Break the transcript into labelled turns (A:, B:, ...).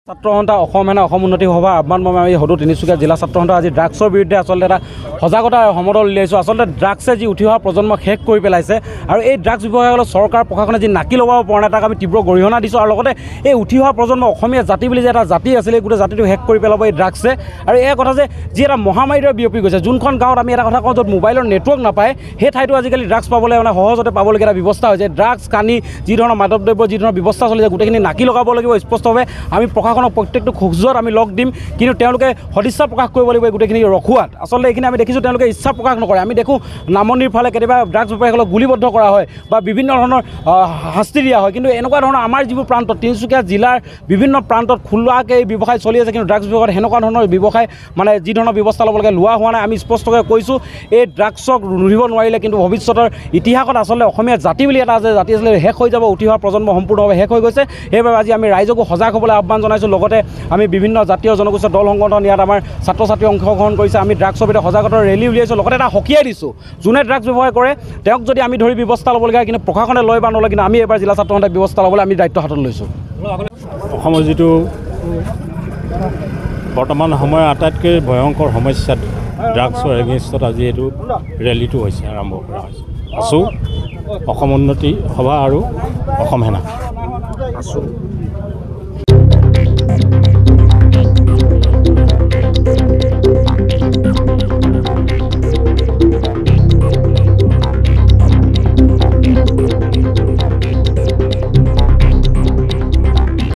A: ছাত্ৰ সন্থা অসম সেনা অসম উন্নতি সভা আহ্বান মৰ্মে আমি সদৌ তিনিচুকীয়া জিলা ছাত্ৰ সন্থা আজি ড্ৰাগছৰ বিৰুদ্ধে আচলতে এটা সজাগতা সমদল উলিয়াইছোঁ। আচলতে ড্ৰাগছে যি উঠি অহা প্ৰজন্ম শেষ কৰি পেলাইছে আৰু এই ড্ৰাগছ ব্যৱসায়ীসকলক চৰকাৰ প্ৰশাসনে যি নাকি লগাব পৰা নাই তাক আমি তীব্ৰ গৰিহণা দিছোঁ। আৰু লগতে এই উঠি অহা প্ৰজন্ম অসমীয়া জাতি বুলি যে এটা জাতি আছিলে এই গোটেই জাতিটো শেষ কৰি পেলাব এই ড্ৰাগছে। আৰু এই কথা যে যি এটা মহামাৰীৰে বিয়পি গৈছে, যোনখন গাঁৱত আমি এটা কথা কওঁ য'ত মোবাইলৰ নেটৱৰ্ক নাপায় সেই ঠাইতো আজিকালি ড্ৰাগছ পাবলৈ মানে সহজতে পাবলগীয়া এটা ব্যৱস্থা হৈছে। ড্ৰাগছ কানি যি ধৰণৰ মাদক দ্ৰব্য যি ধৰণৰ ব্যৱস্থা চলিছে গোটেইখিনি নাকি লগাব লাগিব স্পষ্টভাৱে। আমি প্ৰশাসনক প্ৰত্যেকটো খোজত আমি লগ দিম, কিন্তু তেওঁলোকে সদিচ্ছা প্ৰকাশ কৰিব লাগিব গোটেইখিনি ৰখোৱাত। আচলতে এইখিনি আমি দেখিছোঁ তেওঁলোকে ইচ্ছা প্ৰকাশ নকৰে। আমি দেখোঁ নামনিৰ ফালে কেতিয়াবা ড্ৰাগছ ব্যৱসায়ীসকলক গুলিবদ্ধ কৰা হয় বা বিভিন্ন ধৰণৰ শাস্তি দিয়া হয়, কিন্তু এনেকুৱা ধৰণৰ আমাৰ যিবোৰ প্ৰান্তত তিনিচুকীয়া জিলাৰ বিভিন্ন প্ৰান্তত খোলাকৈ এই ব্যৱসায় চলি আছে, কিন্তু ড্ৰাগছ ব্যৱসায়ত সেনেকুৱা ধৰণৰ ব্যৱসায় মানে যি ধৰণৰ ব্যৱস্থা ল'ব লাগে লোৱা হোৱা নাই। আমি স্পষ্টকৈ কৈছোঁ এই ড্ৰাগছক ৰুধিব নোৱাৰিলে কিন্তু ভৱিষ্যতৰ ইতিহাসত আচলতে অসমীয়া জাতি বুলি এটা আছে, জাতি আচলতে শেষ হৈ যাব, উঠি অহা প্ৰজন্ম সম্পূৰ্ণভাৱে শেষ হৈ গৈছে। সেইবাবে আজি আমি ৰাইজকো সজাগ হ'বলৈ আহ্বান জনাইছোঁ। লগতে আমি বিভিন্ন জাতীয় জনগোষ্ঠীয় দল সংগঠন ইয়াত আমাৰ ছাত্ৰ ছাত্ৰী অংশগ্ৰহণ কৰিছে। আমি ড্ৰাগছৰ বিৰুদ্ধে সজাগতাৰ ৰেলী উলিয়াইছোঁ। লগতে এটা সকীয়াই দিছোঁ যোনে ড্ৰাগছ ব্যৱহাৰ কৰে তেওঁক যদি আমি ধৰি ব্যৱস্থা ল'বলগীয়া হয়, কিন্তু প্ৰশাসনে লয় বা নলয়, কিন্তু আমি এইবাৰ জিলা ছাত্ৰ সন্থাই ব্যৱস্থা ল'বলৈ আমি দায়িত্ব হাতত লৈছোঁ।
B: অসমৰ যিটো বৰ্তমান সময়ৰ আটাইতকৈ ভয়ংকৰ সমস্যা ড্ৰাগছৰ এগেইনষ্টত আজি এইটো ৰেলীটো হৈছে আৰম্ভ কৰা হৈছে। আছোঁ অসম উন্নতি সভা আৰু অসম সেনা আছোঁ।